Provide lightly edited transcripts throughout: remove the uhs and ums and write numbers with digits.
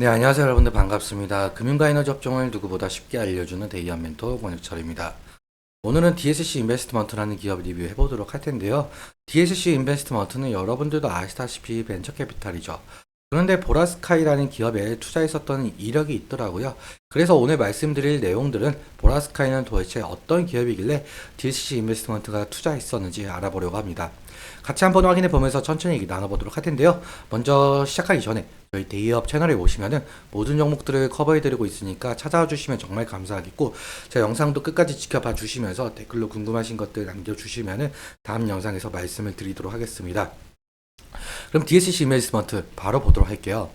네, 안녕하세요. 여러분들 반갑습니다. 금융과 에너지 업종을 누구보다 쉽게 알려주는 데이한 멘토 권혁철입니다. 오늘은 DSC 인베스트먼트라는 기업 리뷰해 보도록 할 텐데요. DSC 인베스트먼트는 여러분들도 아시다시피 벤처 캐피탈이죠. 그런데 보라스카이라는 기업에 투자했었던 이력이 있더라고요. 그래서 오늘 말씀드릴 내용들은 보라스카이는 도대체 어떤 기업이길래 DSC 인베스트먼트가 투자했었는지 알아보려고 합니다. 같이 한번 확인해 보면서 천천히 얘기 나눠보도록 할 텐데요. 먼저 시작하기 전에 저희 데이업 채널에 오시면은 모든 종목들을 커버해드리고 있으니까 찾아와 주시면 정말 감사하겠고, 제 영상도 끝까지 지켜봐 주시면서 댓글로 궁금하신 것들 남겨주시면은 다음 영상에서 말씀을 드리도록 하겠습니다. 그럼 DSC 인베스트먼트 바로 보도록 할게요.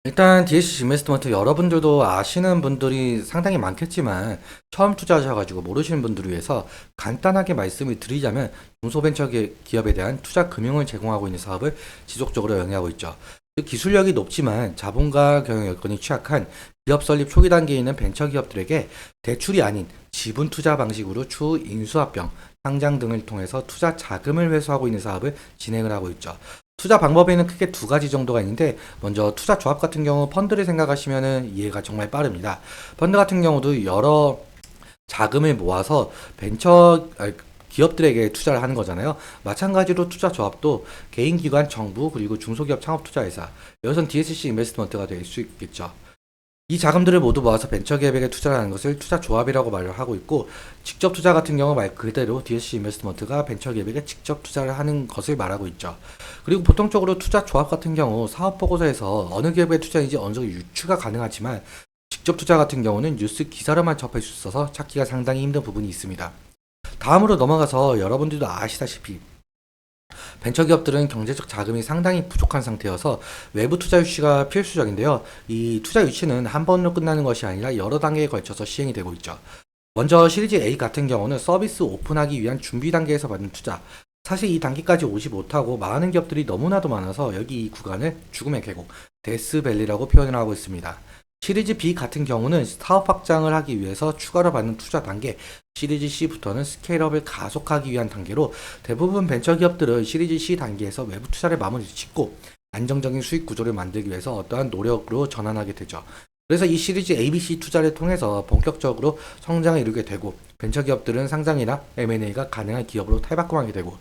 일단 DSC 인베스트먼트 여러분들도 아시는 분들이 상당히 많겠지만 처음 투자하셔가지고 모르시는 분들을 위해서 간단하게 말씀을 드리자면 중소벤처 기업에 대한 투자 금융을 제공하고 있는 사업을 지속적으로 영위하고 있죠. 기술력이 높지만 자본과 경영 여건이 취약한 기업 설립 초기 단계에 있는 벤처 기업들에게 대출이 아닌 지분 투자 방식으로 추후 인수합병, 상장 등을 통해서 투자 자금을 회수하고 있는 사업을 진행을 하고 있죠. 투자 방법에는 크게 두 가지 정도가 있는데, 먼저 투자 조합 같은 경우 펀드를 생각하시면 이해가 정말 빠릅니다. 펀드 같은 경우도 여러 자금을 모아서 기업들에게 투자를 하는 거잖아요. 마찬가지로 투자 조합도 개인 기관, 정부, 그리고 중소기업 창업 투자회사, 여기선 DSC 인베스트먼트가 될 수 있겠죠. 이 자금들을 모두 모아서 벤처기업에게 투자를 하는 것을 투자 조합이라고 말을 하고 있고, 직접 투자 같은 경우 말 그대로 DSC 인베스트먼트가 벤처기업에게 직접 투자를 하는 것을 말하고 있죠. 그리고 보통적으로 투자 조합 같은 경우 사업 보고서에서 어느 기업에 투자인지 어느 정도 유추가 가능하지만, 직접 투자 같은 경우는 뉴스 기사로만 접할 수 있어서 찾기가 상당히 힘든 부분이 있습니다. 다음으로 넘어가서 여러분들도 아시다시피 벤처기업들은 경제적 자금이 상당히 부족한 상태여서 외부 투자 유치가 필수적인데요. 이 투자 유치는 한 번으로 끝나는 것이 아니라 여러 단계에 걸쳐서 시행이 되고 있죠. 먼저 시리즈 A 같은 경우는 서비스 오픈하기 위한 준비 단계에서 받는 투자. 사실 이 단계까지 오지 못하고 많은 기업들이 너무나도 많아서 여기 이 구간을 죽음의 계곡, 데스밸리라고 표현을 하고 있습니다. 시리즈 B 같은 경우는 사업 확장을 하기 위해서 추가로 받는 투자 단계, 시리즈 C부터는 스케일업을 가속하기 위한 단계로, 대부분 벤처기업들은 시리즈 C 단계에서 외부 투자를 마무리 짓고 안정적인 수익 구조를 만들기 위해서 어떠한 노력으로 전환하게 되죠. 그래서 이 시리즈 ABC 투자를 통해서 본격적으로 성장을 이루게 되고, 벤처기업들은 상장이나 M&A가 가능한 기업으로 탈바꿈하게 되고,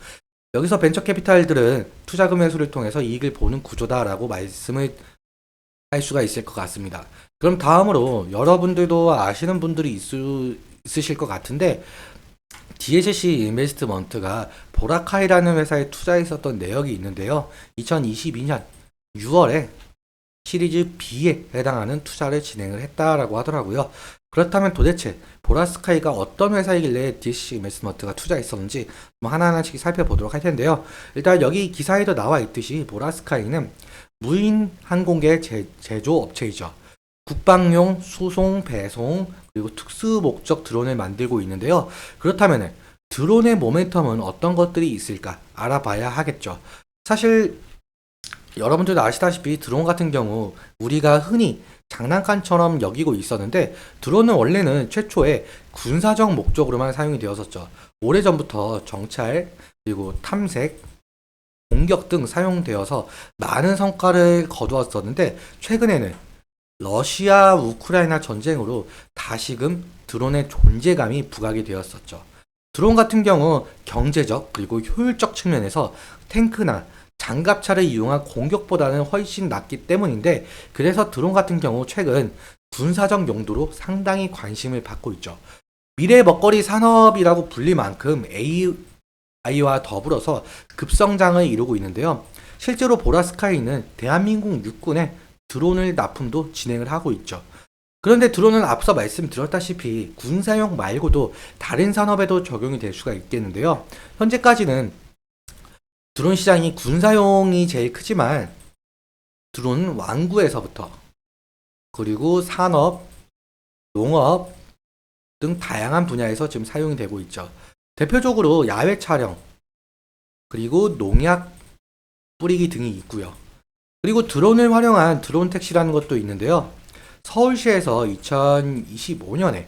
여기서 벤처 캐피탈들은 투자금 회수를 통해서 이익을 보는 구조다라고 말씀을 할 수가 있을 것 같습니다. 그럼 다음으로 여러분들도 아시는 분들이 있으실 것 같은데, DSC 인베스트먼트가 보라카이라는 회사에 투자했었던 내역이 있는데요. 2022년 6월에 시리즈 B에 해당하는 투자를 진행을 했다라고 하더라고요. 그렇다면 도대체 보라스카이가 어떤 회사이길래 DSC 인베스트먼트가 투자했었는지 하나하나씩 살펴보도록 할 텐데요. 일단 여기 기사에도 나와 있듯이 보라스카이는 무인 항공기 제조 업체이죠. 국방용 수송, 배송, 그리고 특수 목적 드론을 만들고 있는데요. 그렇다면 드론의 모멘텀은 어떤 것들이 있을까 알아봐야 하겠죠. 사실 여러분들도 아시다시피 드론 같은 경우 우리가 흔히 장난감처럼 여기고 있었는데, 드론은 원래는 최초에 군사적 목적으로만 사용이 되었었죠. 오래전부터 정찰, 그리고 탐색, 공격 등 사용되어서 많은 성과를 거두었었는데, 최근에는 러시아 우크라이나 전쟁으로 다시금 드론의 존재감이 부각이 되었었죠. 드론 같은 경우 경제적 그리고 효율적 측면에서 탱크나 장갑차를 이용한 공격보다는 훨씬 낫기 때문인데, 그래서 드론 같은 경우 최근 군사적 용도로 상당히 관심을 받고 있죠. 미래 먹거리 산업이라고 불릴 만큼 AI와 더불어서 급성장을 이루고 있는데요. 실제로 보라스카이는 대한민국 육군에 드론을 납품도 진행을 하고 있죠. 그런데 드론은 앞서 말씀드렸다시피 군사용 말고도 다른 산업에도 적용이 될 수가 있겠는데요. 현재까지는 드론 시장이 군사용이 제일 크지만, 드론은 완구에서부터 그리고 산업, 농업 등 다양한 분야에서 지금 사용이 되고 있죠. 대표적으로 야외 촬영, 그리고 농약 뿌리기 등이 있고요. 그리고 드론을 활용한 드론 택시라는 것도 있는데요. 서울시에서 2025년에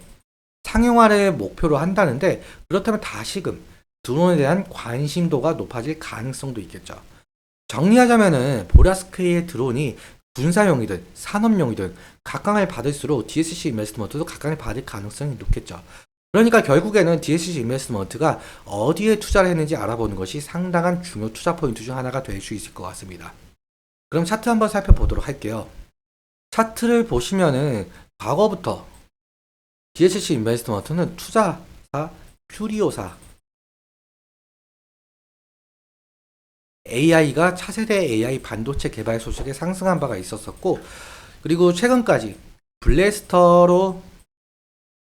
상용화를 목표로 한다는데, 그렇다면 다시금 드론에 대한 관심도가 높아질 가능성도 있겠죠. 정리하자면은 보라스카이의 드론이 군사용이든 산업용이든 각광을 받을수록 DSC 인베스트먼트도 각광을 받을 가능성이 높겠죠. 그러니까 결국에는 DSC 인베스트먼트가 어디에 투자를 했는지 알아보는 것이 상당한 중요 투자 포인트 중 하나가 될 수 있을 것 같습니다. 그럼 차트 한번 살펴보도록 할게요. 차트를 보시면은 과거부터 DSC 인베스트먼트는 투자사 퓨리오사 AI가 차세대 AI 반도체 개발 소식에 상승한 바가 있었었고, 그리고 최근까지 블래스터로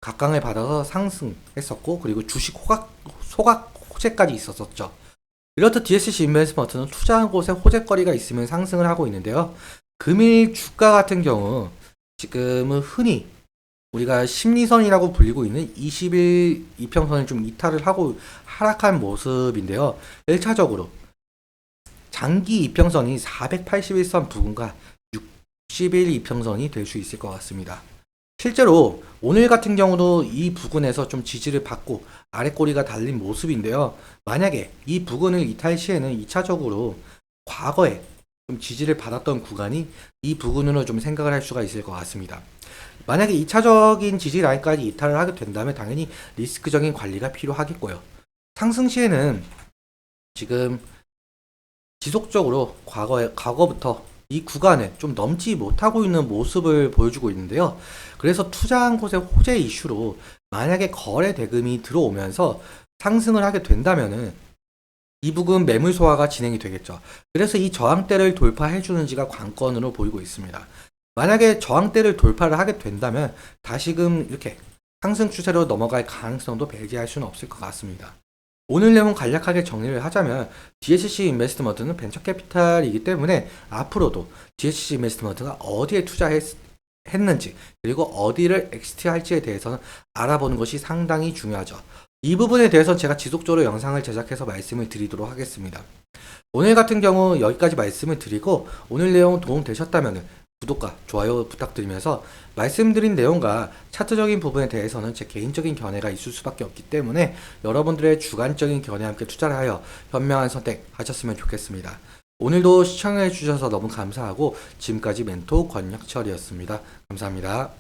각광을 받아서 상승했었고, 그리고 주식 소각 호재까지 있었었죠. 이렇듯 DSC 인베스트먼트는 투자한 곳에 호재거리가 있으면 상승을 하고 있는데요. 금일 주가 같은 경우 지금은 흔히 우리가 심리선이라고 불리고 있는 20일 이평선을 좀 이탈을 하고 하락한 모습인데요. 1차적으로 장기 이평선이 481선 부근과 60일 이평선이 될 수 있을 것 같습니다. 실제로 오늘 같은 경우도 이 부근에서 좀 지지를 받고 아랫꼬리가 달린 모습인데요. 만약에 이 부근을 이탈 시에는 2차적으로 과거에 좀 지지를 받았던 구간이 이 부근으로 좀 생각을 할 수가 있을 것 같습니다. 만약에 2차적인 지지 라인까지 이탈을 하게 된다면 당연히 리스크적인 관리가 필요하겠고요. 상승 시에는 지금 지속적으로 과거부터 이 구간을 좀 넘지 못하고 있는 모습을 보여주고 있는데요. 그래서 투자한 곳의 호재 이슈로 만약에 거래 대금이 들어오면서 상승을 하게 된다면은 이 부분 매물 소화가 진행이 되겠죠. 그래서 이 저항대를 돌파해 주는지가 관건으로 보이고 있습니다. 만약에 저항대를 돌파를 하게 된다면 다시금 이렇게 상승 추세로 넘어갈 가능성도 배제할 수는 없을 것 같습니다. 오늘 내용 간략하게 정리를 하자면 DSC 인베스트먼트는 벤처캐피탈이기 때문에 앞으로도 DSC 인베스트먼트가 어디에 투자했는지 그리고 어디를 엑시트 할지에 대해서는 알아보는 것이 상당히 중요하죠. 이 부분에 대해서 제가 지속적으로 영상을 제작해서 말씀을 드리도록 하겠습니다. 오늘 같은 경우 여기까지 말씀을 드리고 오늘 내용 도움 되셨다면 구독과 좋아요 부탁드리면서 말씀드린 내용과 차트적인 부분에 대해서는 제 개인적인 견해가 있을 수밖에 없기 때문에 여러분들의 주관적인 견해와 함께 투자를 하여 현명한 선택 하셨으면 좋겠습니다. 오늘도 시청해 주셔서 너무 감사하고 지금까지 멘토 권혁철이었습니다. 감사합니다.